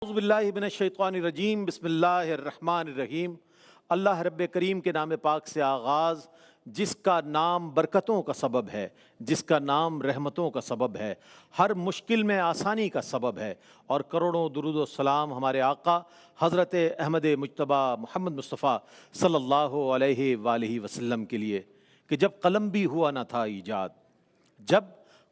औज़ुबिल्लाहि मिनश्शैतानिर्रजीम बिस्मिल्लाहिर्रहमानिर्रहीम। अल्लाह रब्बे करीम के नाम पाक से आगाज़, जिसका नाम बरकतों का सबब है, जिसका नाम रहमतों का सबब है, हर मुश्किल में आसानी का सबब है। और करोड़ों दुरूद व सलाम हमारे आका हज़रत अहमद मुज्तबा मोहम्मद मुस्तफ़ा सल्लल्लाहु अलैहि वालैहि वसल्लम के लिए कि जब कलम भी हुआ न था ईजाद, जब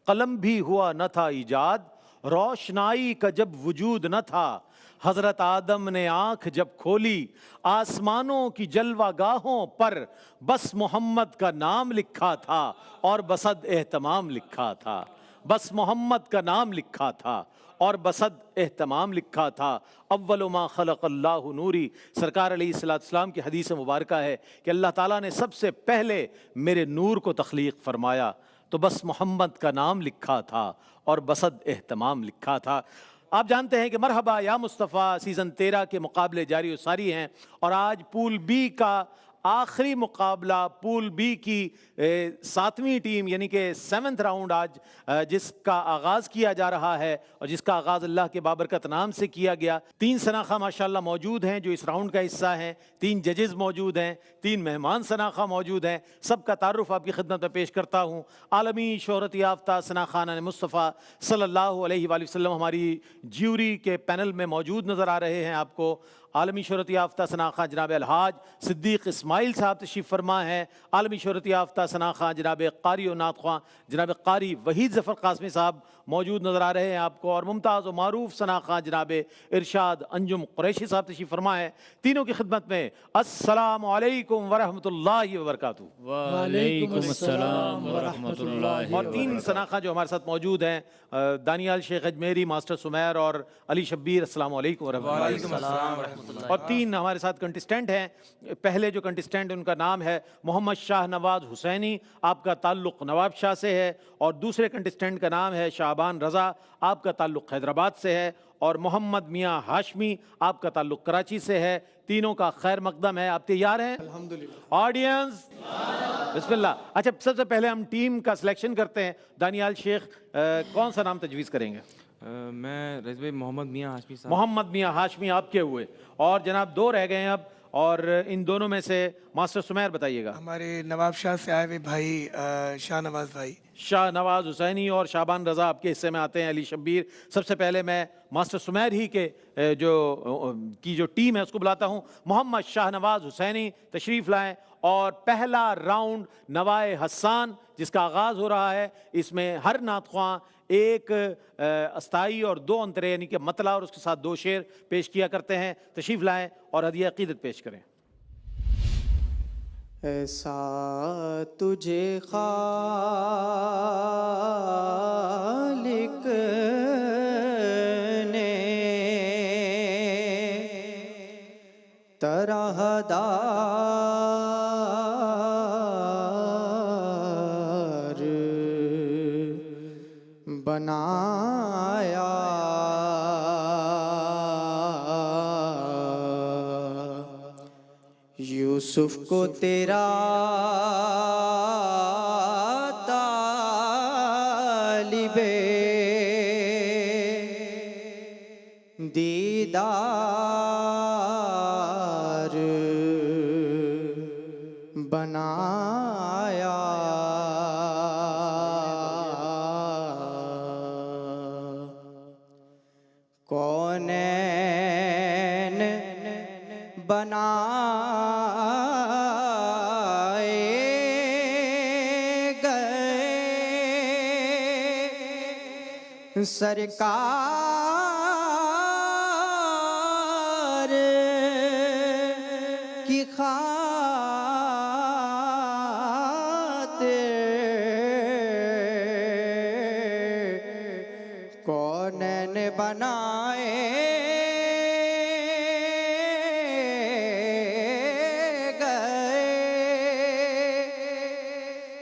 कलम भी हुआ न था ईजाद, रोशनाई का जब वजूद न था, हजरत आदम ने आंख जब खोली, आसमानों की जलवागाहों पर बस मोहम्मद का नाम लिखा था और बसद एहतमाम लिखा था। बस मोहम्मद का नाम लिखा था और बसद एहतमाम लिखा था। अव्वल मा खलक़ल्लाहु नूरी, सरकार अलैहिस्सलाम की हदीस मुबारक है कि अल्लाह ताला ने सबसे पहले मेरे नूर को तख्लीक फरमाया, तो बस मोहम्मद का नाम लिखा था और बसद एहतमाम लिखा था। आप जानते हैं कि मरहबा या मुस्तफ़ा सीज़न 13 के मुकाबले जारी व सारी हैं और आज पूल बी का आखिरी मुकाबला, पूल बी की 7वीं टीम यानी कि 7th राउंड आज जिसका आगाज़ किया जा रहा है और जिसका आगाज़ अल्लाह के बाबरकत नाम से किया गया। 3 शनाखा माशाल्लाह मौजूद हैं जो इस राउंड का हिस्सा हैं, 3 जजेस मौजूद हैं, 3 मेहमान शनाखा मौजूद हैं। सबका तारुफ आपकी खिदमत में पेश करता हूँ। आलमी शोहरत याफ्ता शनाखाना मुस्तफ़ा सल्लल्लाहु अलैहि वसल्लम हमारी ज्यूरी के पैनल में मौजूद नज़र आ रहे हैं आपको। आलमी शोहरत याफ्ता शनाखा जनाब अलहाज सिद्दीक़ इस्माइल साहब तशरीफ़ फरमा हैं। आलमी शोहरत याफ्ता शनाखा जनाब कारी और नातख़्वां जनाब कारी वहीद ज़फ़र कासमी साहब मौजूद नज़र आ रहे हैं आपको। और मुमताज़ और मारूफ शनाखा जनाब इरशाद अंजुम कुरैशी साहब तशरीफ़ फरमा है। तीनों की खिदमत में अस्सलामु अलैकुम वरहमतुल्लाहि वबरकातुहू। वालेकुम अस्सलाम वरहमतुल्लाहि और 3 शनाखा जो हमारे साथ मौजूद हैं, दानियाल शेख अजमेरी, मास्टर सुमैर और अली शब्बीर, अस्सलामु अलैकुम वरहमतुल्लाहि। और 3 हमारे साथ कंटेस्टेंट हैं। पहले जो कंटेस्टेंट उनका नाम है मोहम्मद शाह नवाज हुसैनी, आपका ताल्लुक़ नवाब शाह से है। और दूसरे कंटेस्टेंट का नाम है शाहबान रज़ा, आपका ताल्लुक़ हैदराबाद से है। और मोहम्मद मियाँ हाशमी, आपका ताल्लुक़ कराची से है। तीनों का खैर मकदम है। आप तैयार हैं? अल्हम्दुलिल्लाह। ऑडियंस बिस्मिल्लाह। अच्छा, सबसे पहले हम टीम का सिलेक्शन करते हैं। दानियाल शेख कौन सा नाम तजवीज़ करेंगे? मैं रज़ मोहम्मद मियाँ हाशमी साहब। मोहम्मद मियाँ हाशमी आपके हुए। और जनाब 2 रह गए हैं अब, और इन दोनों में से मास्टर सुमैर बताइएगा। हमारे नवाब शाह से आए हुए भाई शाह नवाज भाई। शाह नवाज हुसैनी और शाहबान रज़ा आपके हिस्से में आते हैं। अली शब्बीर। सबसे पहले मैं मास्टर सुमैर ही के जो टीम है उसको बुलाता हूँ। मोहम्मद शाह नवाज हुसैनी तशरीफ़ लाएँ। और पहला राउंड नवाए हसान जिसका आगाज़ हो रहा है, इसमें हर नातख़्वां एक अस्थाई और 2 अंतरे यानी कि मतला और उसके साथ 2 शेर पेश किया करते हैं। तशरीफ़ लाएँ और हदिया अक़ीदत पेश करें। ऐसा तुझे खालिक ने तरहदार बनाया, यूसुफ को तेरा तालिबे दीदार बनाया, कौनैन बनाए गए सरकार की खातिर, कौनैन बनाए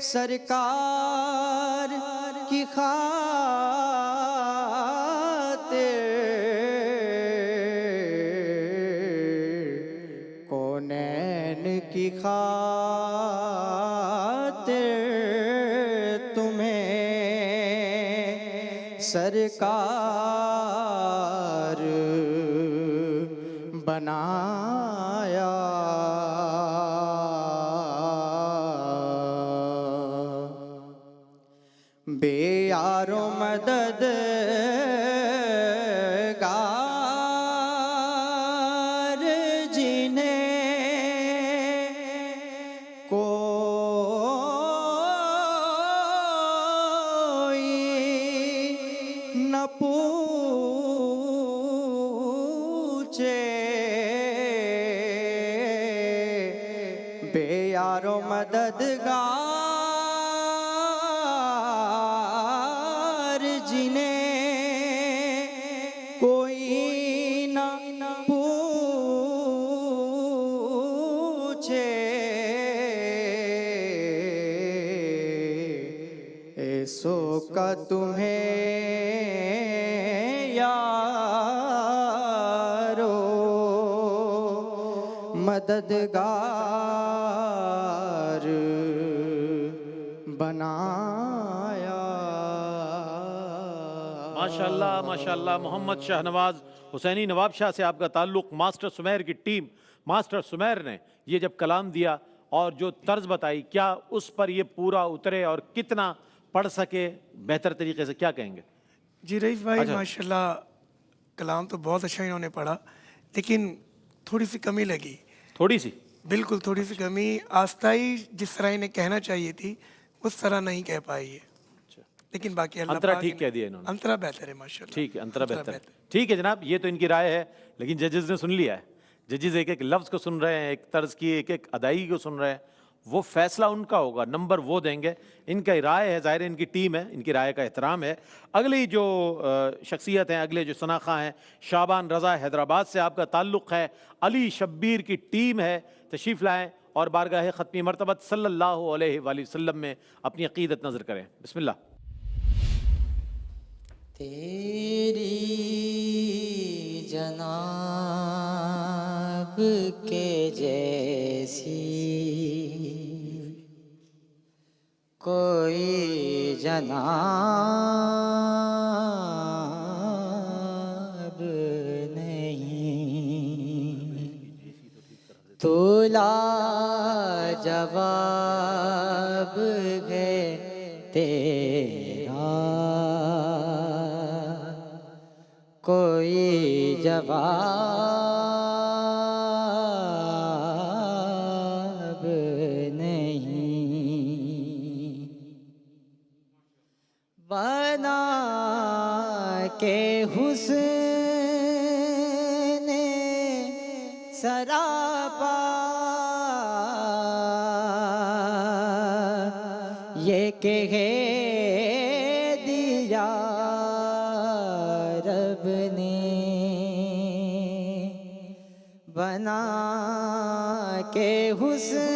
सरकार की खातिर, कौनैन की खातिर तुम्हें सरकार बनाया। बेयारो मददगार जिन्हें कोई न पूछे। बेयारो मददगार जिन्हें कोई न पूछे। ऐसो का तुम्हें यारो मददगार बनाया। माशाल्लाह माशाल्लाह। मोहम्मद शाहनवाज हुसैनी नवाब शाह से आपका ताल्लुक। मास्टर सुमेर की टीम, मास्टर सुमेर ने ये जब कलाम दिया और जो तर्ज बताई, क्या उस पर ये पूरा उतरे और कितना पढ़ सके बेहतर तरीके से, क्या कहेंगे? जी रईस भाई, अच्छा। माशाल्लाह कलाम तो बहुत अच्छा इन्होंने पढ़ा, लेकिन थोड़ी सी कमी लगी। थोड़ी सी? बिल्कुल थोड़ी सी कमी। आस्ताई जिस तरह इन्हें कहना चाहिए थी उस तरह नहीं कह पाई है, लेकिन बाकी अल्लाह अंतरा पाक ठीक कह दिया इन्होंने। अंतरा बेहतर है माशाल्लाह। ठीक है, अंतरा बेहतर है। ठीक है जनाब, ये तो इनकी राय है, लेकिन जजेस ने सुन लिया है। जजेस एक एक लफ्ज़ को सुन रहे हैं, एक तर्ज की एक एक अदायगी को सुन रहे हैं। वो फैसला उनका होगा, नंबर वो देंगे। इनका राय है, ज़ाहिर है इनकी टीम है, इनकी राय का एहतराम है। अगली जो शख्सियत हैं, अगले जो सनाखा हैं, शाबान रज़ा हैदराबाद से आपका ताल्लुक़ है। अली शब्बीर की टीम है, तशरीफ़ लाएँ और बारगाह ख़त्मी मरतबत सल्लल्लाहु अलैहि वसल्लम में अपनी अक़ीदत नज़र करें। बिस्मिल्लाह। तेरी जनाब के जैसी कोई जनाब नहीं। तू लाजवाब है तेरा, कोई जवाब नहीं। बना के हुस्न सरापा ये कह दिया रब ने। बना के हुस्न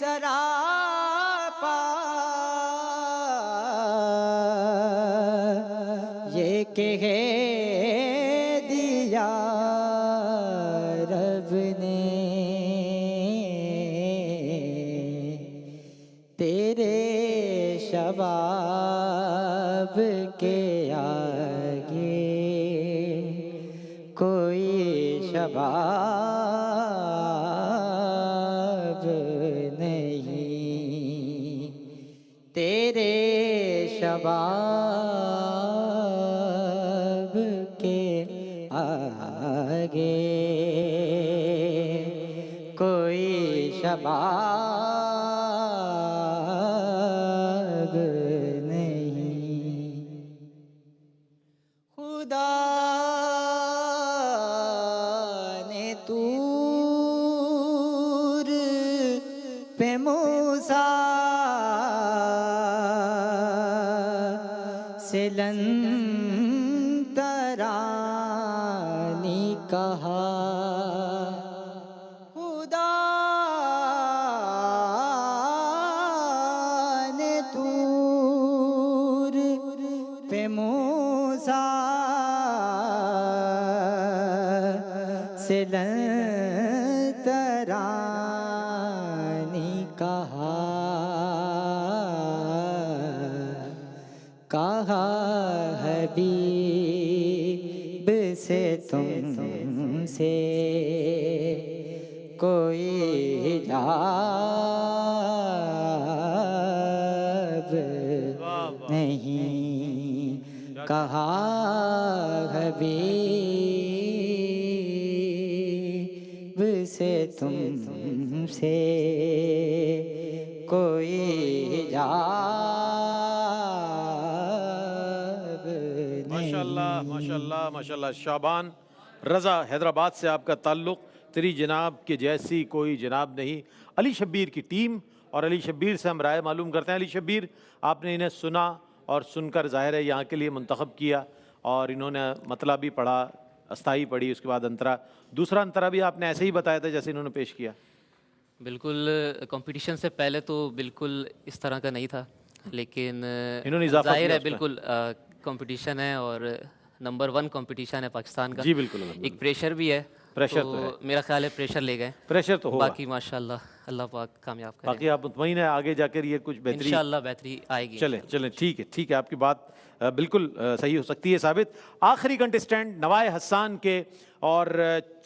सरापा ये कह दिया रब ने। तेरे शबाब के आगे कोई शबाब नहीं। तेरे शबाब के आगे कोई शबाब नहीं। खुदा ने तूर पे मूसा से लंतरानी कहा। खुदा ने तूर पे मूसा से लंतरानी कहा। तुमसे कोई हिजाब नहीं, कहा हबीब से तुमसे कोई हिजाब माशाल्लाह माशाल्लाह माशाल्लाह। शाबान रज़ा हैदराबाद से आपका ताल्लुक़, तेरी जनाब के जैसी कोई जनाब नहीं। अली शब्बीर की टीम और अली शब्बीर से हम राय मालूम करते हैं। अली शब्बीर, आपने इन्हें सुना और सुनकर ज़ाहिर है यहाँ के लिए मुंतखब किया और इन्होंने मतलब भी पढ़ा, अस्थाई पढ़ी, उसके बाद अंतरा, दूसरा अंतरा भी आपने ऐसे ही बताया था जैसे इन्होंने पेश किया। बिल्कुल कंपटीशन से पहले तो बिल्कुल इस तरह का नहीं था, लेकिन इन्होंने इजाफा जाहिर किया है उसमें। बिल्कुल कंपटीशन है और नंबर 1 कंपटीशन है पाकिस्तान का। जी बिल्कुल, एक प्रेशर भी है, प्रेशर तो है। मेरा ख्याल है प्रेशर ले गए। प्रेशर तो होगा, बाकी माशाल्लाह अल्लाह पाक कामयाब करे, बाकी आप मुतमईन है आगे जाकर ये कुछ बेहतरी। इंशाल्लाह बेहतरी आएगी। चलें चलें, ठीक है ठीक है, आपकी बात बिल्कुल सही हो सकती है साबित। आखिरी कंटेस्टेंट नवाए हसन के और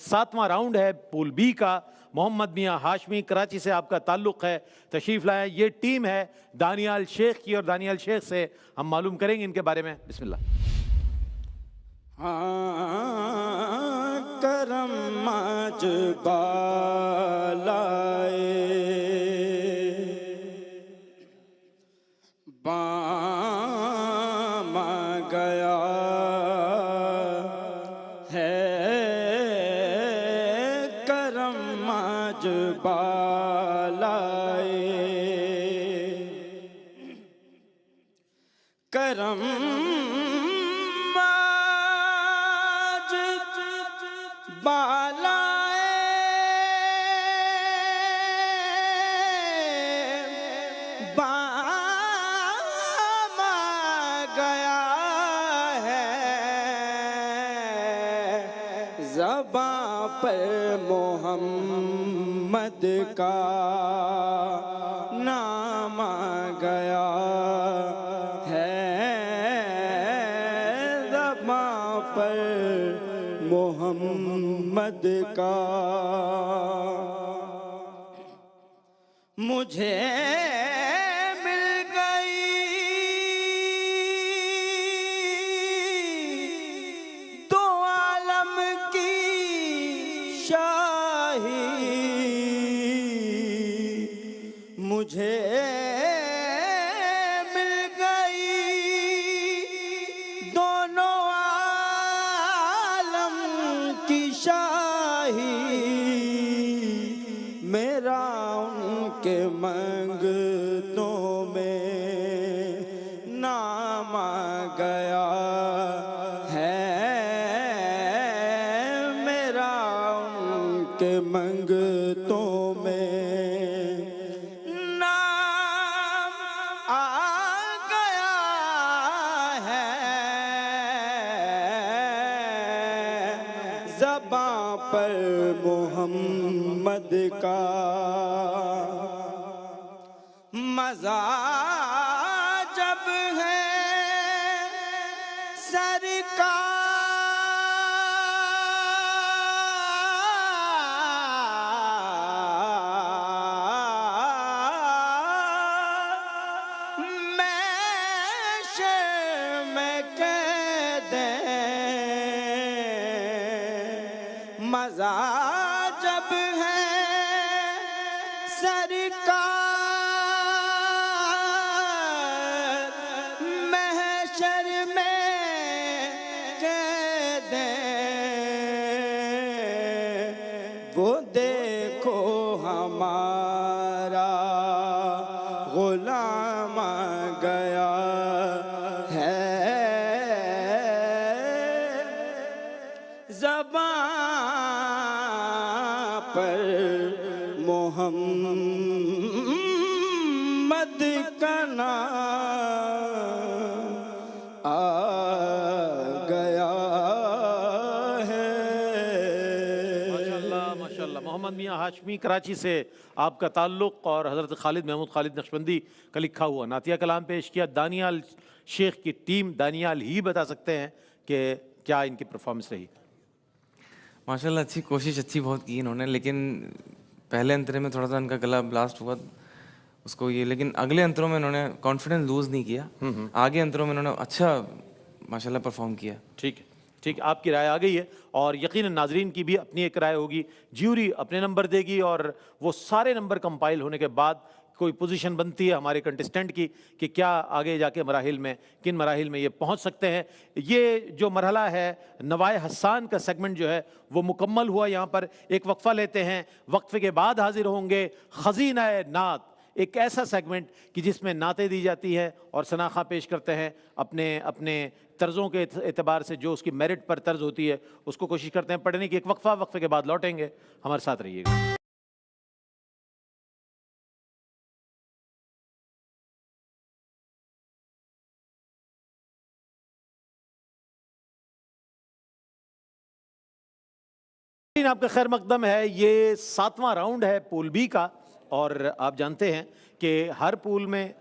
7वां राउंड है पूल बी का। मोहम्मद मियाँ हाशमी, कराची से आपका ताल्लुक़ है, तशरीफ़ लाएं। ये टीम है दानियाल शेख की और दानियाल शेख से हम मालूम करेंगे इनके बारे में। बिस्मिल्लाह। हाँ करम मज बालाए बामा गया है, करम मज बालाए करम बालाए बामा गया है, ज़बां पर मोहम्मद का नाम आ गया है, ज़बां पर मोहम्मद का। मुझे मिल गई दो आलम की शाही, मुझे मिल गई दोनों आलम की शाही, मेरा उनके मंगतों में नाम आ गया है, मेरा उनके मंगतों में नाम आ गया है, ज़बां पर मोहम्मद का। मज़ा जब है सरकार मैं में कह दे, मज़ा जब है सरकार महशर में कह दे, वो देखो हमारा गुलाम आ गया है, ज़बां पर मोहम्मद का नाम आ गया है। माशाल्लाह माशाल्लाह। मोहम्मद मियाँ हाशमी, कराची से आपका ताल्लुक़ और हज़रत खालिद महमूद खालिद नक्शबंदी का लिखा हुआ नातिया कलाम पेश किया। दानियाल शेख की टीम, दानियाल ही बता सकते हैं कि क्या इनकी परफॉर्मेंस रही। माशाल्लाह अच्छी कोशिश अच्छी बहुत की इन्होंने, लेकिन पहले अंतरे में थोड़ा सा उनका गला ब्लास्ट हुआ उसको ये, लेकिन अगले अंतरों में इन्होंने कॉन्फिडेंस लूज नहीं किया। आगे अंतरों में इन्होंने अच्छा माशाल्लाह परफॉर्म किया। ठीक है, ठीक है, आपकी राय आ गई है और यकीनन नाजरीन की भी अपनी एक राय होगी। ज्यूरी अपने नंबर देगी और वो सारे नंबर कंपाइल होने के बाद कोई पोजीशन बनती है हमारे कंटेस्टेंट की कि क्या आगे जाके मराहिल में किन मराहिल में ये पहुंच सकते हैं। ये जो मरहला है नवाए हसान का सेगमेंट जो है वो मुकम्मल हुआ। यहाँ पर एक वक्फा लेते हैं, वक्फे के बाद हाजिर होंगे खजीना नात, एक ऐसा सेगमेंट कि जिसमें नातें दी जाती है और सनाखा पेश करते हैं अपने अपने तर्ज़ों के एतबार से, जो उसकी मेरिट पर तर्ज होती है उसको कोशिश करते हैं पढ़ने की। एक वक्फा, वक्फे के बाद लौटेंगे, हमारे साथ रहिएगा। आपका खैर मकदम है। ये 7वां राउंड है पूल बी का और आप जानते हैं कि हर पूल में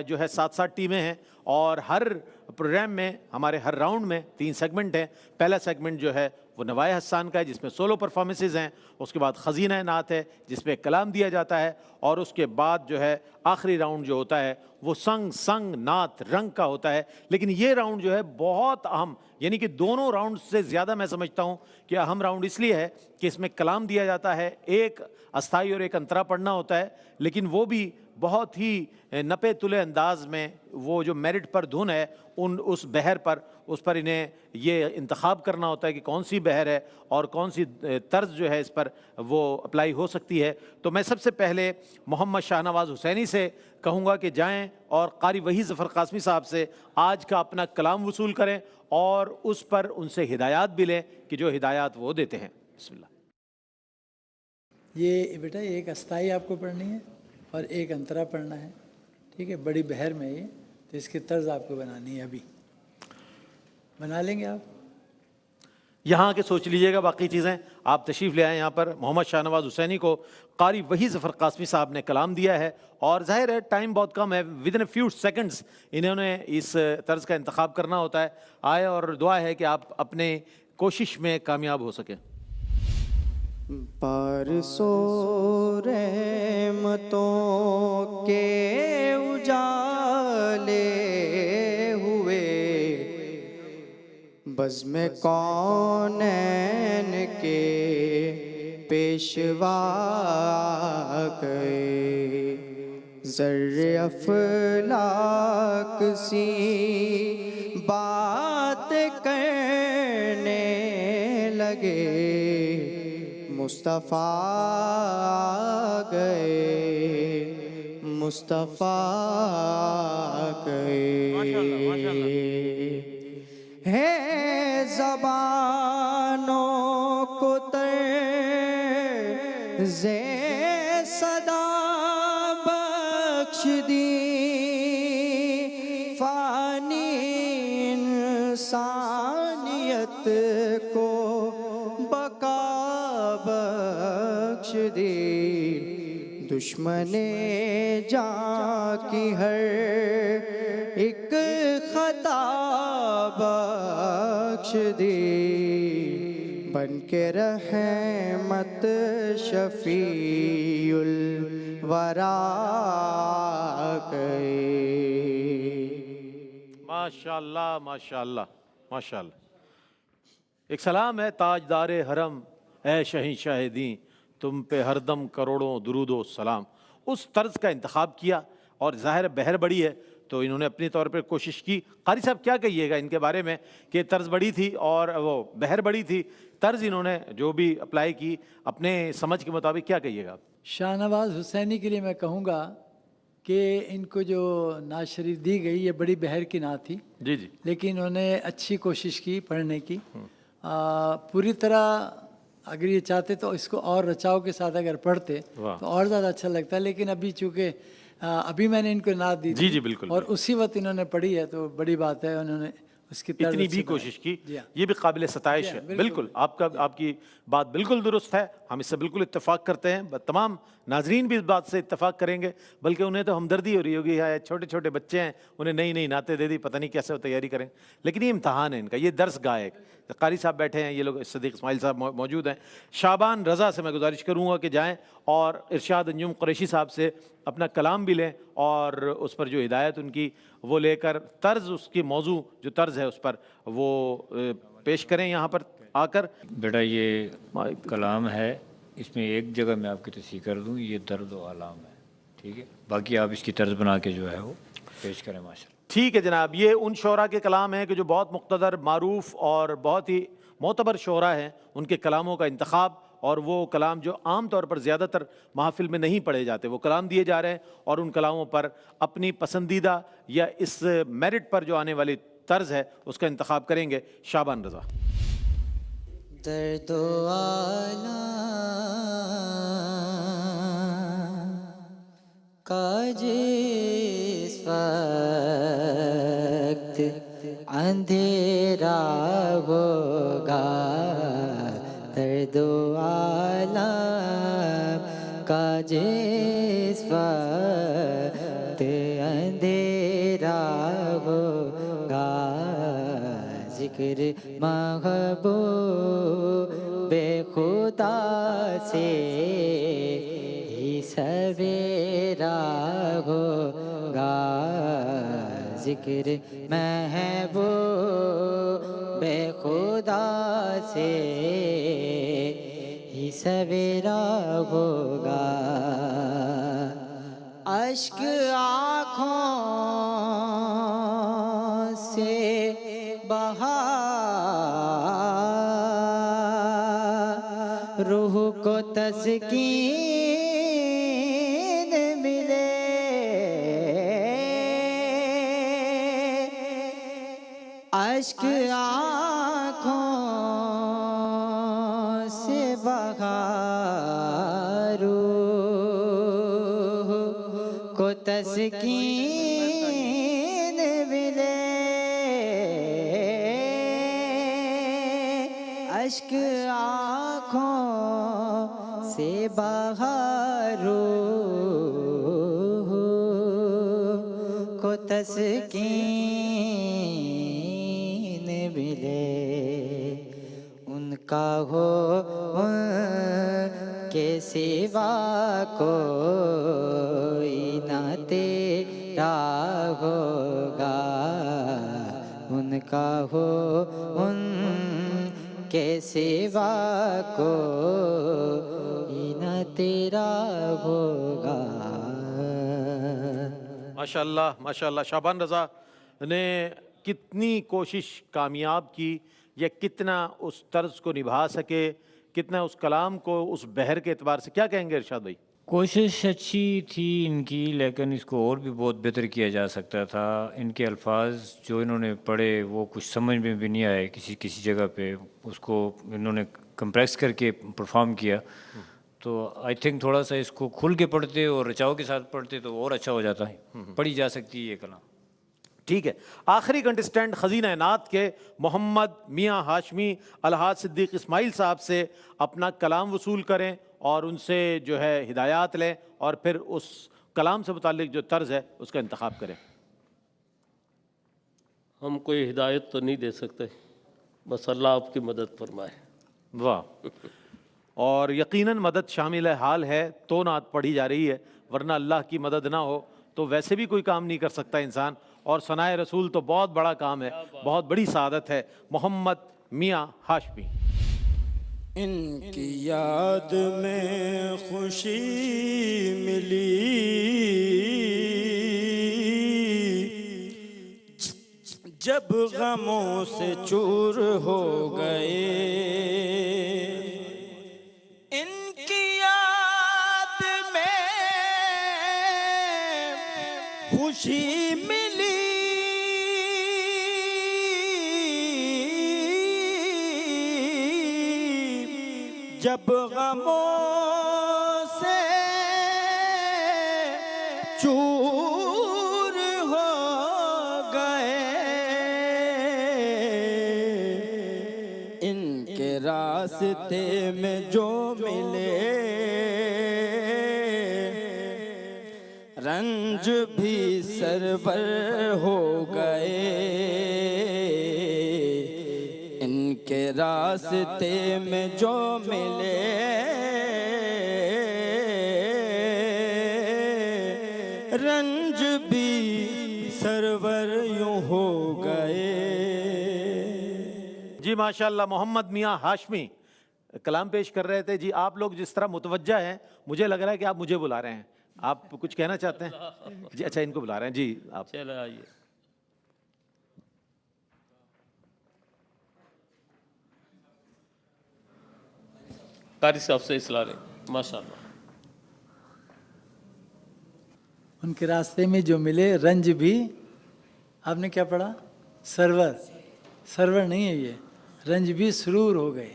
जो है 7-7 टीमें हैं और हर प्रोग्राम में हमारे हर राउंड में 3 सेगमेंट हैं। पहला सेगमेंट जो है वो नवाए हसान का है जिसमें सोलो परफॉर्मेंसेज हैं, उसके बाद खजीना नात है जिसमें कलाम दिया जाता है और उसके बाद जो है आखिरी राउंड जो होता है वो संग नात रंग का होता है। लेकिन ये राउंड जो है बहुत अहम, यानी कि दोनों राउंड से ज़्यादा मैं समझता हूँ कि अहम राउंड इसलिए है कि इसमें कलाम दिया जाता है, एक अस्थाई और एक अंतरा पढ़ना होता है, लेकिन वो भी बहुत ही नपे तुले अंदाज में। वो जो मेरिट पर धुन है उस बहर पर, उस पर इन्हें ये इंतखाब करना होता है कि कौन सी बहर है और कौन सी तर्ज जो है इस पर वो अप्लाई हो सकती है। तो मैं सबसे पहले मोहम्मद शाहनवाज़ हुसैनी से कहूँगा कि जाएं और कारी वही ज़फ़र कासमी साहब से आज का अपना कलाम वसूल करें और उस पर उनसे हिदायत भी लें कि जो हिदायत वो देते हैं। बिस्मिल्लाह। ये बेटा एक अस्थाई आपको पढ़नी है और एक अंतरा पढ़ना है, ठीक है। बड़ी बहर में ये, तो इसकी तर्ज आपको बनानी है। अभी बना लेंगे आप? यहाँ के सोच लीजिएगा, बाकी चीज़ें आप तशरीफ़ ले आए। यहाँ पर मोहम्मद शाहनवाज़ हुसैनी को कारी वही ज़फ़र कासमी साहब ने कलाम दिया है और ज़ाहिर है टाइम बहुत कम है, with in a few seconds इन्होंने इस तर्ज का इंतखाब करना होता है। आए और दुआ है कि आप अपने कोशिश में कामयाब हो सकें। परसो रहमतों के उजाले हुए, बज़्म कौनैन के पेशवा गए, ज़र्रे अफ़लाक सी बात करने लगे, मुस्तफ़ा गए, मुस्तफ़ा गए। है ज़बानों को तर्ज़े सदा बख्श दी, फ़ानी इंसानियत को बका बख्श दी, दुश्मने जां की हर एक खता बख्श दी, बन के रहमत शफीउल वरा गए। माशाअल्लाह माशाअल्लाह माशाअल्लाह। एक सलाम है ताजदारे हरम ऐ शहीं शाहिदी, तुम पे हरदम करोड़ों दुरूदो सलाम। उस तर्ज का इंतखाब किया और ज़ाहिर बहर बड़ी है तो इन्होंने अपनी तौर पर कोशिश की। कारी साहब क्या कहिएगा इनके बारे में कि तर्ज बड़ी थी और वो बहर बड़ी थी, तर्ज इन्होंने जो भी अप्लाई की अपने समझ के मुताबिक, क्या कहिएगा आप? शाहनवाज़ हुसैनी के लिए मैं कहूँगा कि इनको जो नात शरीफ दी गई ये बड़ी बहर की नात थी जी जी, लेकिन इन्होंने अच्छी कोशिश की पढ़ने की। पूरी तरह अगर ये चाहते तो इसको और रचाव के साथ अगर पढ़ते तो और ज़्यादा अच्छा लगता है, लेकिन अभी चूँकि अभी मैंने इनको नात दी जी जी बिल्कुल, और उसी वक्त इन्होंने पढ़ी है तो बड़ी बात है, उन्होंने उसकी इतनी भी कोशिश की, ये भी काबिल सताइश है। बिल्कुल आपकी बात बिल्कुल दुरुस्त है हम इससे बिल्कुल इत्तेफाक करते हैं, तमाम नाजरीन भी इस बात से इत्तेफाक करेंगे, बल्कि उन्हें तो हमदर्दी हो रही होगी, है छोटे छोटे बच्चे हैं, उन्हें नई नई नाते दे दी, पता नहीं कैसे वो तैयारी करें। लेकिन ये इम्तहान है इनका, ये दर्स गाह है। कारी साहब बैठे हैं, ये लोग सदीक इस्माइल साहब मौजूद हैं। शाबान रज़ा से मैं गुजारिश करूँगा कि जाएँ और इरशाद अंजुम कुरैशी साहब से अपना कलाम भी लें और उस पर जो हिदायत उनकी वो लेकर तर्ज, उसकी मौजू जो तर्ज है उस पर वो पेश करें यहाँ पर आकर। बेटा ये कलाम है, इसमें एक जगह मैं आपकी तस्हीह कर दूं, ये दर्द व आलाम है, ठीक है, बाकी आप इसकी तर्ज बना के जो है वो पेश करें माशाल्लाह। ठीक है जनाब, ये उन शोरा के कलाम हैं कि जो बहुत मुक़्तदर, मारूफ और बहुत ही मोतबर शोरा हैं, उनके कलामों का इंतखाब, और वो कलाम जो आम तौर पर ज़्यादातर महफिल में नहीं पढ़े जाते, वो कलाम दिए जा रहे हैं, और उन कलामों पर अपनी पसंदीदा या इस मेरिट पर जो आने वाली तर्ज है उसका इंतखाब करेंगे शाबान रज़ा। दर्द आला का जिस वक्त अंधेरा होगा, दर्द आला का जिस वक्त अंधेरा होगा, जिक्र महबूबे खुदा से ही सवेरा होगा, जिक्र महबूबे खुदा से ही सवेरा होगा। अश्क आँखों से बहा, रूह को तस्कीन मिले, अश्क आँखों से बहा, रूह को तस्कीन मिले, अश्क आँखों से बहारो को तस्कीन मिले, उनका हो उनके सिवा कोई ना तेरा होगा, उनका हो के सिवा कोई न तेरा होगा। माशाअल्लाह माशाअल्लाह। शाबान रज़ा ने कितनी कोशिश कामयाब की, या कितना उस तर्ज को निभा सके, कितना उस कलाम को उस बहर के एतबार से, क्या कहेंगे इरशाद भाई? कोशिश अच्छी थी इनकी, लेकिन इसको और भी बहुत बेहतर किया जा सकता था। इनके अल्फाज जो इन्होंने पढ़े वो कुछ समझ में भी नहीं आए, किसी किसी जगह पे उसको इन्होंने कंप्रेस करके परफॉर्म किया। तो आई थिंक थोड़ा सा इसको खुल के पढ़ते और रचाव के साथ पढ़ते तो और अच्छा हो जाता है, पढ़ी जा सकती है ये कलाम। ठीक है, आखिरी कंटेस्टेंट खजीना नात के मोहम्मद मियाँ हाशमी अलहाज सिद्दीक इस्माइल साहब से अपना कलाम वसूल करें और उनसे जो है हिदायत लें, और फिर उस कलाम से मुताल्लिक जो तर्ज है उसका इंतखाब करें। हम कोई हिदायत तो नहीं दे सकते, बस अल्लाह आपकी मदद फरमाए। वाह। और यकीनन मदद शामिल हाल है तो नात पढ़ी जा रही है, वरना अल्लाह की मदद ना हो तो वैसे भी कोई काम नहीं कर सकता इंसान, और सनाए रसूल तो बहुत बड़ा काम है, बहुत बड़ी सादत है। मोहम्मद मियाँ हाशमी। इनकी याद में खुशी मिली, जब गमों से चूर हो गए, इनकी याद में खुशी मिली, जब गमों से चूर हो गए, इनके रास रास्ते में जो मिले रंज भी सरवर हो गए, इनके रास्ते में जो मिले रंज भी सरवर यूं हो गए। जी माशाल्लाह, मोहम्मद मियाँ हाशमी कलाम पेश कर रहे थे। जी आप लोग जिस तरह मुतवज्जा हैं, मुझे लग रहा है कि आप मुझे बुला रहे हैं। आप कुछ कहना चाहते हैं? जी अच्छा, इनको बुला रहे हैं। जी आप चलो आइए। कारी साहब से इसला रहे माशाल्लाह। उनके रास्ते में जो मिले रंज भी, आपने क्या पढ़ा? सरवर, सरवर नहीं है ये, रंज भी सुरूर हो गए।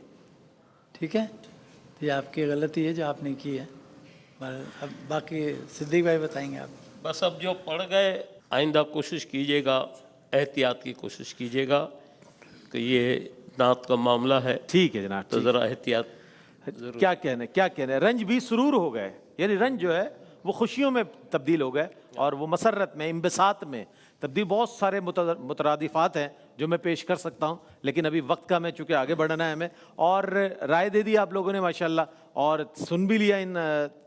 ठीक है, तो ये आपकी गलती है जो आपने की है। अब बाकी सिद्दीक भाई बताएंगे आप। बस अब जो पढ़ गए आइंदा कोशिश कीजिएगा, एहतियात की कोशिश कीजिएगा कि ये नात का मामला है। ठीक है जनाब, तो ज़रा एहतियात। क्या कहने, रंज भी सुरूर हो गए, यानी रंज जो है वो खुशियों में तब्दील हो गए और वो मसरत में, इम्बिसात में तब्दील। बहुत सारे मुतरादिफात हैं जो मैं पेश कर सकता हूँ, लेकिन अभी वक्त का मैं चूँकि आगे बढ़ना है हमें। और राय दे दी आप लोगों ने माशाल्लाह, और सुन भी लिया इन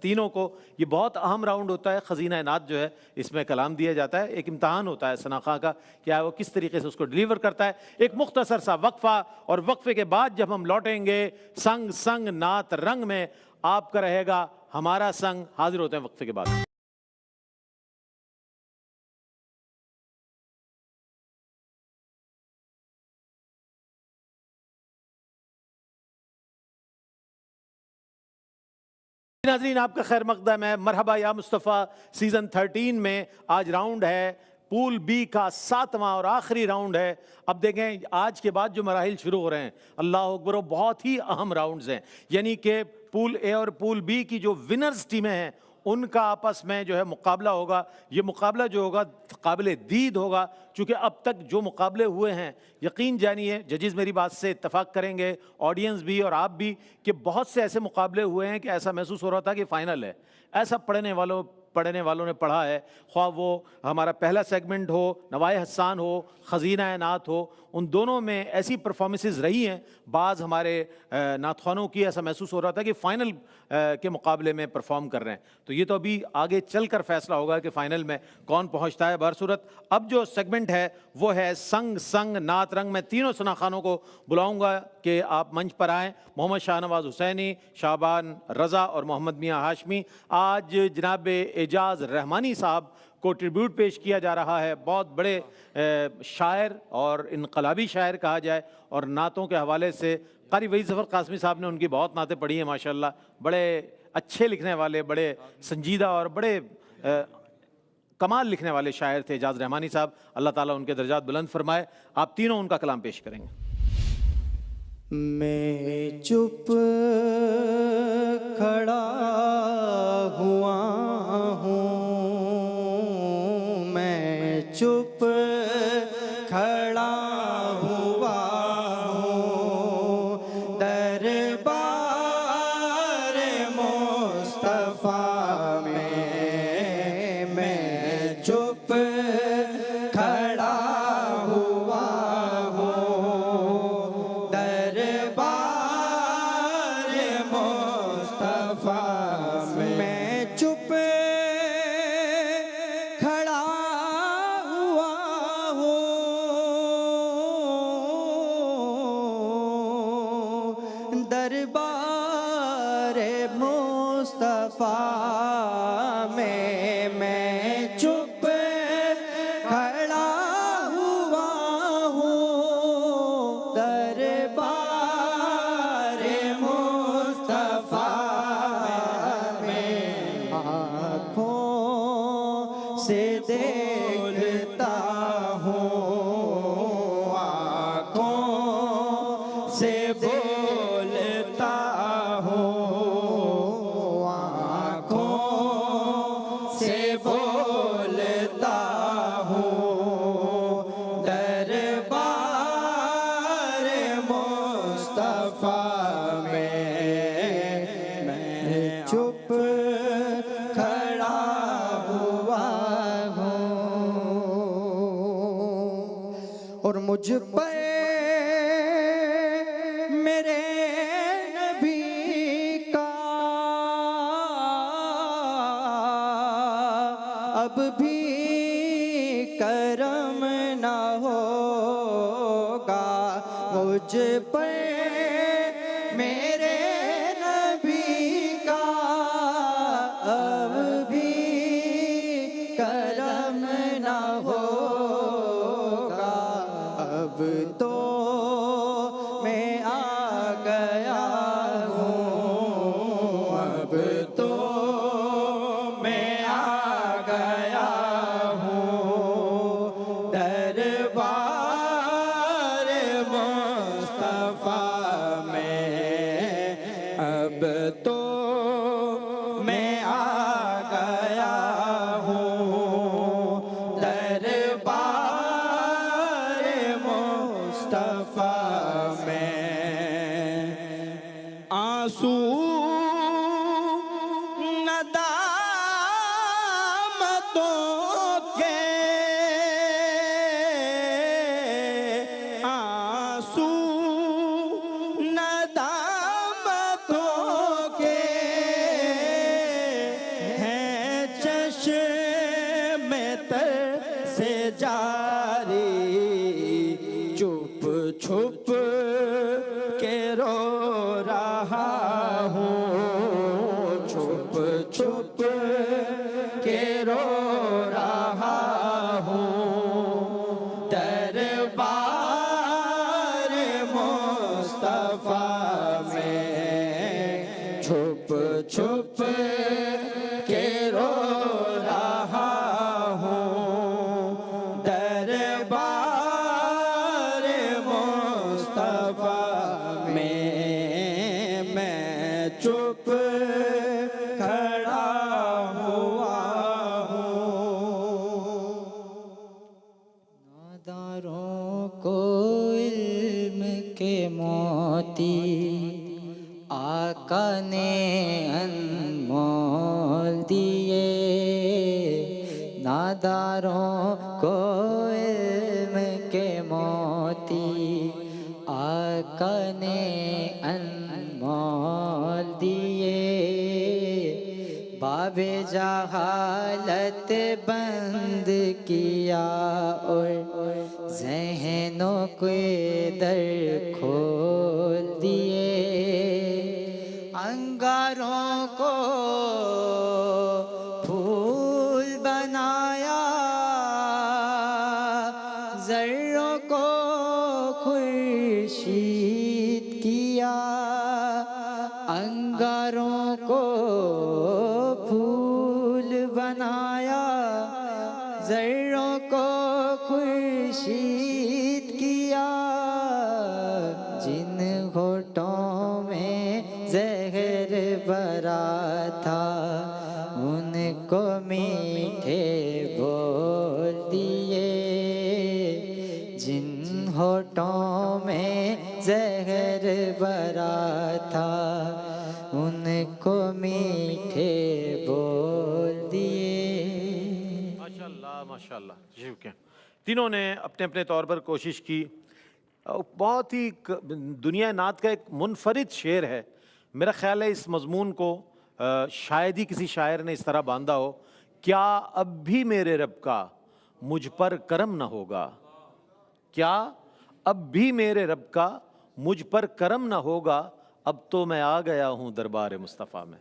तीनों को। ये बहुत अहम राउंड होता है, खजीना नात जो है इसमें कलाम दिया जाता है। एक इम्तहान होता है सनाखा का, क्या वो किस तरीके से उसको डिलीवर करता है। एक मुख्तसर सा वक्फा, और वक्फे के बाद जब हम लौटेंगे संग संग नात रंग में आपका रहेगा हमारा संग। हाजिर होते हैं वक्फे के बाद। नाज़रीन आपका खैर मकदम है, मरहबा या मुस्तफ़ा। सीज़न 13 में आज राउंड है पूल बी का 7वां और आखिरी राउंड है। अब देखें आज के बाद जो मराहिल शुरू हो रहे हैं, अल्लाह अकबर, बहुत ही अहम राउंड्स हैं। यानी कि पूल ए और पूल बी की जो विनर्स टीमें हैं उनका आपस में जो है मुकाबला होगा। ये मुकाबला जो होगा काबिल दीद होगा, चूँकि अब तक जो मुकाबले हुए हैं, यकीन जानिए जजेस मेरी बात से इत्तफाक करेंगे, ऑडियंस भी और आप भी, कि बहुत से ऐसे मुकाबले हुए हैं कि ऐसा महसूस हो रहा था कि फ़ाइनल है। ऐसा पढ़ने वालों ने पढ़ा है, ख्वाह वो हमारा पहला सेगमेंट हो, नवाए हसान हो, खजीना नात हो, उन दोनों में ऐसी परफॉर्मेंसेस रही हैं। बाज़ हमारे नातखानों की ऐसा महसूस हो रहा था कि फ़ाइनल के मुकाबले में परफॉर्म कर रहे हैं। तो ये तो अभी आगे चलकर फैसला होगा कि फ़ाइनल में कौन पहुंचता है। बहरसूरत अब जो सेगमेंट है वो है संग संग नात रंग। मैं तीनों सनाखानों को बुलाऊंगा कि आप मंच पर आएँ। मोहम्मद शाहनवाज हुसैनी, शाबान रज़ा और मोहम्मद मियाँ हाशमी। आज जनाब एजाज़ रहमानी साहब को ट्रिब्यूट पेश किया जा रहा है। बहुत बड़े शायर और इनकलाबी शायर कहा जाए, और नातों के हवाले से क़ारी वहीद ज़फ़र क़ासमी साहब ने उनकी बहुत नातें पढ़ी हैं माशाल्लाह। बड़े अच्छे लिखने वाले, बड़े संजीदा और बड़े कमाल लिखने वाले शायर थे एजाज़ रहमानी साहब। अल्लाह ताला उनके दर्जात बुलंद फरमाए। आप तीनों उनका कलाम पेश करेंगे। मैं चुप खड़ा हुआ हूँ, मैं चुप खड़ा हुआ हूँ, दरबार मुस्तफ़ा में मैं चुप खड़ा हुआ हूँ, दरबार मुस्तफ़ा में मैं चुप खड़ा हुआ हूँ, दरबार मुस्तफ़ा में मैं चुप खड़ा हुआ हूँ, दरबार मुस्तफ़ा में आँखों से देखता हूँ, आँखों से बोलता हूँ, आँखों से बोलता हूँ, दरबार मुस्तफ़ा मुझ पर मेरे नबी का अब भी करम ना होगा, मुझ पर मेरे नबी का अब भी करम ना होगा। अब तो मैं आ गया हूँ, अब तो मैं आ गया हूँ दरबार मुस्तफा में, अब तो मैं आ गया हूँ दरबार मुस्तफा में। आंसू नदामतों के, आंसू नदामतों के हैं चश्मे तर से जारी, चुप छुप के रो रहा हूँ, छुप छुप के रो रहा हूँ दरबार मुस्तफा में, छुप छुप के रो रहा हूँ दरबार मुस्तफा में, मैं चुप खड़ा हुआ हूँ। नादारों को इल्म के मोती आका ने अनमोल दिए, नादारों को इल्म के मोती आका ने अनमोल दिए, बाबे जहालत बंद किया और ज़हनों के दर खोल दिए, अंगारों को फूल बनाया, ज़र्रों को खुर्शीद किया, अंगारों को फूल बनाया, ज़र्रों को खुर्शीद किया, जिन होठों में ज़हर भरा था उनको मीठे बोल दिए, जिन होठों में ज़हर भरा था उनको मीठे बोल दिए। माशाल्लाह माशाल्लाह। शुक्रिया। तीनों ने अपने अपने तौर पर कोशिश की। बहुत ही दुनिया नात का एक मुनफरिद शेर है। मेरा ख्याल है इस मजमून को शायद ही किसी शायर ने इस तरह बांधा हो, क्या अब भी मेरे रब का मुझ पर करम न होगा, क्या अब भी मेरे रब का मुझ पर करम न होगा, अब तो मैं आ गया हूँ दरबार मुस्तफ़ा में।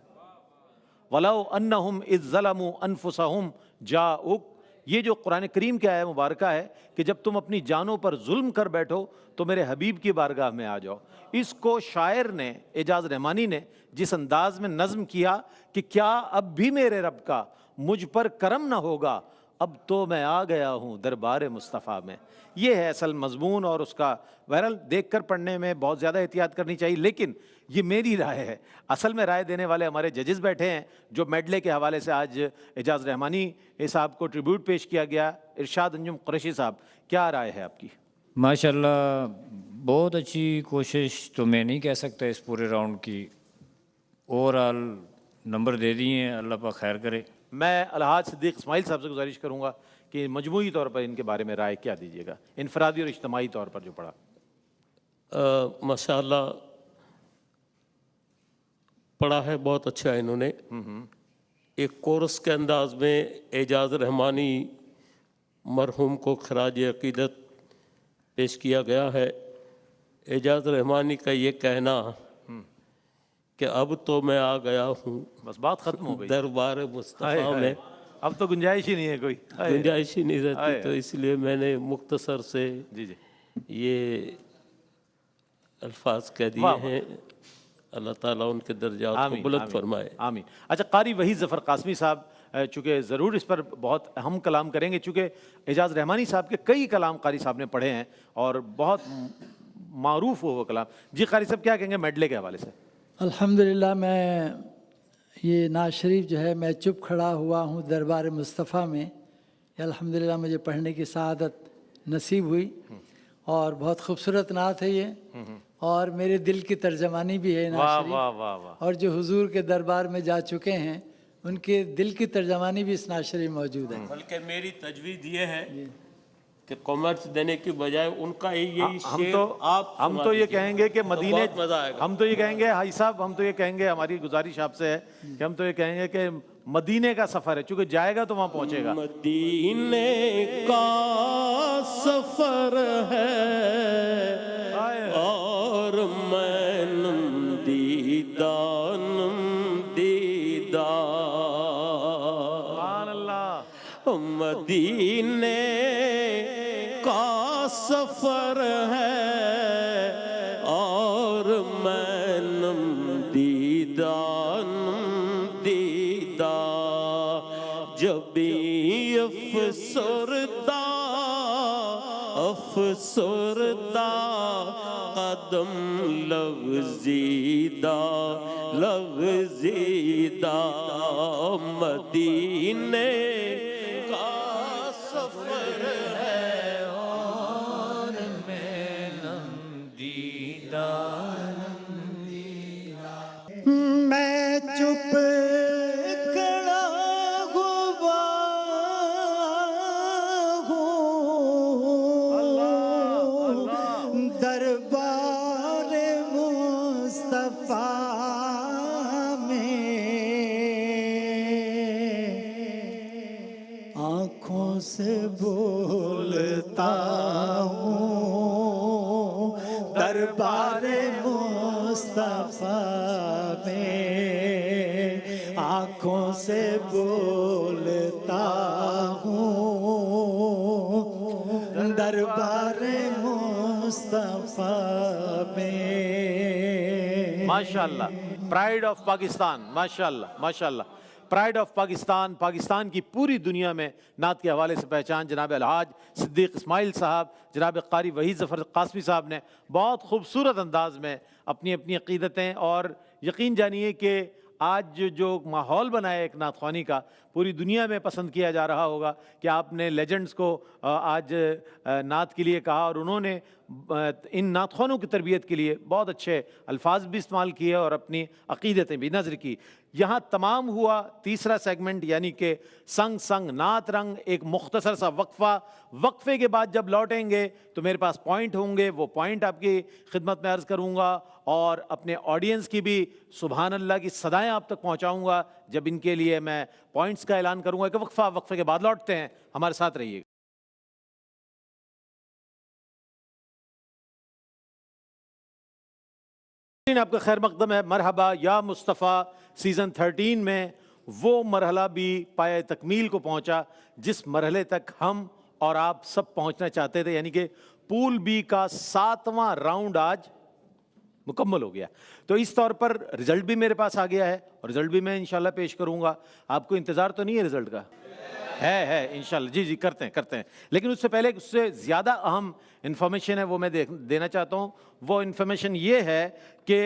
वलाउ अन्नहुम इज़ ज़लमू अनफुसहुम जाउक, ये जो कुरान करीम की आयत मुबारक है कि जब तुम अपनी जानों पर जुल्म कर बैठो तो मेरे हबीब की बारगाह में आ जाओ। इसको शायर ने, एजाज रहमानी ने जिस अंदाज में नज़्म किया कि क्या अब भी मेरे रब का मुझ पर करम ना होगा, अब तो मैं आ गया हूँ दरबार मुस्तफ़ा में, ये है असल मजमून। और उसका बहरहाल देख कर पढ़ने में बहुत ज़्यादा एहतियात करनी चाहिए, लेकिन ये मेरी राय है। असल में राय देने वाले हमारे जजेस बैठे हैं, जो मेडले के हवाले से आज एजाज रहमानी साहब को ट्रिब्यूट पेश किया गया। इरशाद अंजुम कुरैशी साहब, क्या राय है आपकी? माशाल्लाह बहुत अच्छी कोशिश तो मैं नहीं कह सकता इस पूरे राउंड की। ओवरऑल नंबर दे दिए हैं, अल्लाह पाक खैर करे। मैं अलहाज सिद्दीक इस्माइल साहब से गुजारिश करूंगा कि मजमूई तौर पर इनके बारे में राय क्या दीजिएगा, इनफरादी और इज्तमाही तौर पर जो पढ़ा। माशाअल्लाह पढ़ा है, बहुत अच्छा है। इन्होंने एक कोरस के अंदाज में एजाज रहमानी मरहूम को खराज अकीदत पेश किया गया है। एजाज रहमानी का ये कहना कि अब तो मैं आ गया हूँ, बस बात खत्म हो गई दरबार मुस्तफ़ा में, अब तो गुंजाइश ही नहीं है कोई, गुंजाइश ही नहीं रहती। तो इसलिए मैंने मुख्तसर से जी जी ये अल्फाज कह दिए हैं। अल्लाह ताला उनके दर्जात को बुलंद फरमाए, आमीन। अच्छा, कारी वहीद ज़फ़र कासमी साहब, चूँकि ज़रूर इस पर बहुत अहम कलाम करेंगे, चूँकि एजाज रहमानी साहब के कई कलाम कारी साहब ने पढ़े हैं और बहुत मारूफ हो वो कलाम। जी कारी साहब क्या कहेंगे मेडले के हवाले से? अल्हम्दुलिल्लाह, मैं ये नाज शरीफ जो है, मैं चुप खड़ा हुआ हूँ दरबार मुस्तफ़ा में, ये अल्हम्दुलिल्लाह मुझे पढ़ने की सआदत नसीब हुई और बहुत खूबसूरत नात है ये, और मेरे दिल की तर्जमानी भी है नाज शरीफ। वाह वाह वाह। और जो हुजूर के दरबार में जा चुके हैं उनके दिल की तर्जमानी भी इस नाज शरीफ मौजूद है। बल्कि मेरी तजवीज़ ये है कि कॉमर्स देने की बजाय उनका यही हम शेर तो आप हम तो ये कहेंगे कि मदीने, बहुत मजा आएगा। हम तो ये कहेंगे हाई साहब, हम तो ये कहेंगे, हमारी गुजारिश आपसे है कि हम तो ये कहेंगे कि मदीने का सफर है, चूंकि जाएगा तो वहां पहुंचेगा। मदीने का सफर है और मैं दीदान दीदा, मदीने का सफर है और मैं दीदान दीदा, जब अफसरदा अफसरदा कदम लग़ज़ीदा लग़ज़ीदा, मदीने का सफर है और मैं नंदीदा। मैं चुप खड़ा हुआ हूँ दरबार मुस्तफ़ा में, आँखों से बोलता हूँ दरबार मुस्तफ़ा में, आँखों से बोलता हूँ दरबार मुस्तफ़ा में। माशाल्लाह, प्राइड ऑफ पाकिस्तान, माशाल्लाह माशाल्लाह, प्राइड ऑफ पाकिस्तान, पाकिस्तान की पूरी दुनिया में नात के हवाले से पहचान जनाब अलहाज सिद्दीक इस्माइल साहब, जनाब कारी वहीद ज़फ़र कासमी साहब ने बहुत खूबसूरत अंदाज में अपनी अपनी अक़ीदतें, और यकीन जानिए कि आज जो माहौल बना है एक नात ख़्वानी का, पूरी दुनिया में पसंद किया जा रहा होगा कि आपने लेजेंड्स को आज नात के लिए कहा और उन्होंने इन नात ख़्वानों की तरबियत के लिए बहुत अच्छे अल्फाज भी इस्तेमाल किए और अपनी अक़ीदतें भी नज़र की। यहाँ तमाम हुआ तीसरा सेगमेंट, यानी कि संग संग नात रंग, एक मुख्तसर सा वक्फ़ा। वक्फ़े के बाद जब लौटेंगे तो मेरे पास पॉइंट होंगे, वो पॉइंट आपकी खिदमत में अर्ज़ करूँगा और अपने ऑडियंस की भी सुभान अल्लाह की सदाएँ आप तक पहुँचाऊँगा जब इनके लिए मैं पॉइंट्स का ऐलान करूँगा कि वक्फ़ा, वक्फ़े के बाद लौटते हैं, हमारे साथ रहिएगा। आपका खैर मकदम है, मरहबा या मुस्तफ़ा सीज़न 13 में वो मरहला भी पाए तकमील को पहुंचा जिस मरहले तक हम और आप सब पहुंचना चाहते थे, यानी कि पूल बी का 7वां राउंड आज मुकम्मल हो गया। तो इस तौर पर रिज़ल्ट भी मेरे पास आ गया है और रिज़ल्ट भी मैं इंशाल्लाह पेश करूंगा। आपको इंतज़ार तो नहीं है रिज़ल्ट का? है इंशाल्लाह, जी करते हैं। लेकिन उससे पहले उससे ज़्यादा अहम इन्फॉर्मेशन है वो मैं देना चाहता हूँ। वो इन्फॉर्मेशन ये है कि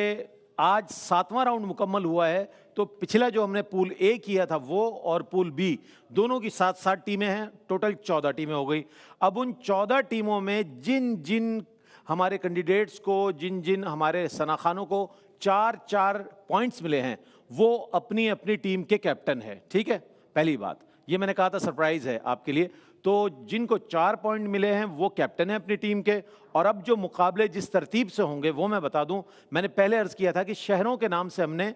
आज 7वां राउंड मुकम्मल हुआ है, तो पिछला जो हमने पूल ए किया था वो और पूल बी दोनों की 7-7 टीमें हैं, टोटल 14 टीमें हो गई। अब उन 14 टीमों में जिन जिन हमारे कैंडिडेट्स को, जिन जिन हमारे सनाखानों को 4 पॉइंट्स मिले हैं वो अपनी अपनी टीम के कैप्टन है। ठीक है, पहली बात ये मैंने कहा था सरप्राइज है आपके लिए। तो जिनको 4 पॉइंट मिले हैं वो कैप्टन है अपनी टीम के। और अब जो मुकाबले जिस तरतीब से होंगे वो मैं बता दूं, मैंने पहले अर्ज़ किया था कि शहरों के नाम से हमने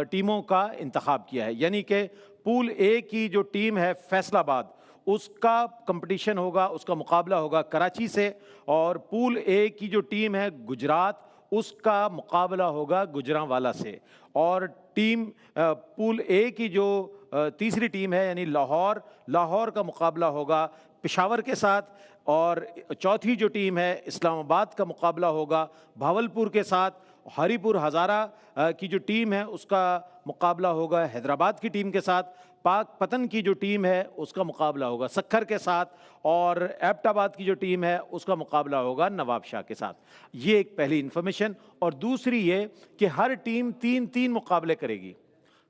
टीमों का इंतखाब किया है, यानी कि पूल ए की जो टीम है फैसलाबाद, उसका कंपटीशन होगा, उसका मुकाबला होगा कराची से। और पूल ए की जो टीम है गुजरात, उसका मुकाबला होगा गुजरांवाला से। और टीम पूल ए की जो तीसरी टीम है यानी लाहौर का मुकाबला होगा पेशावर के साथ। और चौथी जो टीम है इस्लामाबाद का मुकाबला होगा भावलपुर के साथ। हरीपुर हज़ारा की जो टीम है उसका मुकाबला होगा हैदराबाद की टीम के साथ। पाक पतन की जो टीम है उसका मुकाबला होगा सक्खर के साथ। और एबटाबाद की जो टीम है उसका मुकाबला होगा नवाब शाह के साथ। ये एक पहली इन्फॉर्मेशन। और दूसरी ये कि हर टीम 3-3 मुकाबले करेगी,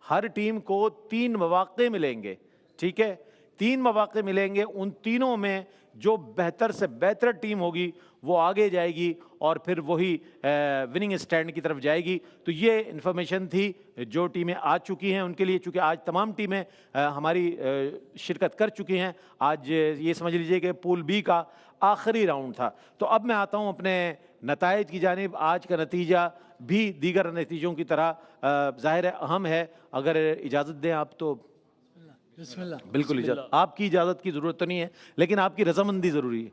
हर टीम को 3 मौके मिलेंगे। ठीक है, 3 मौके मिलेंगे, उन तीनों में जो बेहतर से बेहतर टीम होगी वो आगे जाएगी और फिर वही विनिंग स्टैंड की तरफ जाएगी। तो ये इन्फॉर्मेशन थी जो टीमें आ चुकी हैं उनके लिए, चूँकि आज तमाम टीमें हमारी शिरकत कर चुकी हैं। आज ये समझ लीजिए कि पूल बी का आखिरी राउंड था। तो अब मैं आता हूँ अपने नताइज की जानिब। आज का नतीजा भी दीगर नतीजों की तरह ज़ाहिर है अहम है। अगर इजाज़त दें आप तो बिस्मिल्लाह। बिल्कुल इजाज़त, आपकी इजाज़त की ज़रूरत तो नहीं है लेकिन आपकी रजामंदी ज़रूरी है।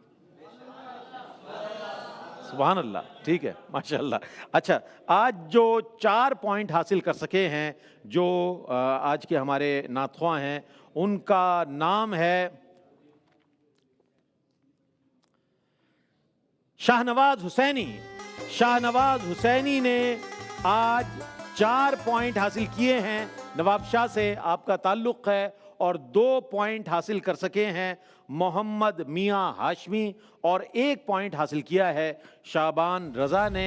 सुभान अल्लाह, ठीक है, माशाअल्लाह। अच्छा, आज जो 4 पॉइंट हासिल कर सके हैं जो आज के हमारे नातख्वां हैं, उनका नाम है शाहनवाज हुसैनी। शाहनवाज हुसैनी ने आज 4 पॉइंट हासिल किए हैं। नवाब शाह से आपका ताल्लुक़ है। और 2 पॉइंट हासिल कर सके हैं मोहम्मद मियां हाशमी। और 1 पॉइंट हासिल किया है शाबान रजा ने।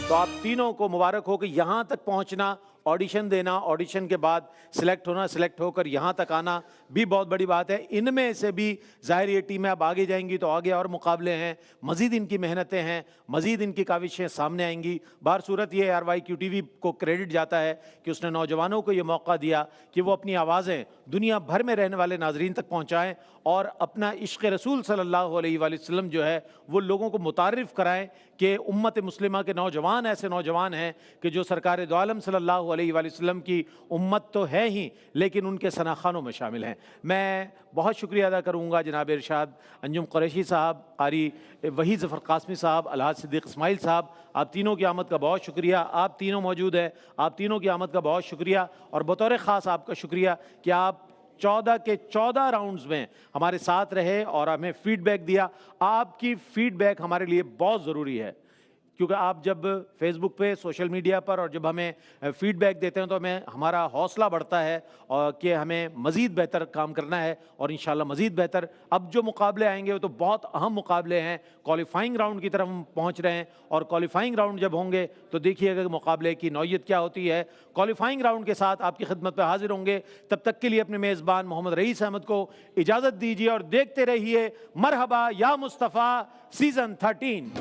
तो आप तीनों को मुबारक हो कि यहाँ तक पहुँचना, ऑडिशन देना, ऑडिशन के बाद सिलेक्ट होना, सिलेक्ट होकर यहाँ तक आना भी बहुत बड़ी बात है। इनमें से भी ज़ाहिर ये टीमें अब आगे जाएंगी तो आगे और मुकाबले हैं, मज़ीद इनकी मेहनतें हैं, मज़ीद इनकी काविशें सामने आएंगी। बार सूरत ये RYQTV को क्रेडिट जाता है कि उसने नौजवानों को ये मौका दिया कि वो अपनी आवाज़ें दुनिया भर में रहने वाले नाजरीन तक पहुँचाएँ और अपना इश्क़ रसूल सल्लल्लाहु अलैहि वसल्लम जो है वो लोगों को मुतारिफ़ कराएँ कि उम्मत मुस्लिमा के नौजवान ऐसे नौजवान हैं कि जो सरकार दो आलम सल्लल्लाहु अलैहि वसल्लम की उम्मत तो है ही लेकिन उनके सनाखानों में शामिल हैं। मैं बहुत शुक्रिया अदा करूँगा जनाब इरशाद अंजुम कुरैशी साहब, कारी वही ज़फ़र कासमी साहब, अलहाज सिद्दीक़ इस्माइल साहब, आप तीनों की आमद का बहुत शुक्रिया। आप तीनों मौजूद हैं, आप तीनों की आमद का बहुत शुक्रिया। और बतौर ख़ास आपका शुक्रिया कि आप 14 के 14 राउंड्स में हमारे साथ रहे और हमें फीडबैक दिया। आपकी फीडबैक हमारे लिए बहुत ज़रूरी है क्योंकि आप जब फेसबुक पे, सोशल मीडिया पर और जब हमें फीडबैक देते हैं तो हमें हमारा हौसला बढ़ता है और कि हमें मज़ीद बेहतर काम करना है और इंशाल्लाह मज़ीद बेहतर। अब जो मुकाबले आएंगे वो तो बहुत अहम मुकाबले हैं। क्वालिफाइंग राउंड की तरफ हम पहुंच रहे हैं और क्वालिफाइंग राउंड जब होंगे तो देखिएगा कि मुकाबले की नौयत क्या होती है। क्वालिफाइंग राउंड के साथ आपकी खिदमत पर हाजिर होंगे। तब तक के लिए अपने मेज़बान मोहम्मद रईस अहमद को इजाज़त दीजिए और देखते रहिए मरहबा या मुस्तफ़ा सीज़न 13।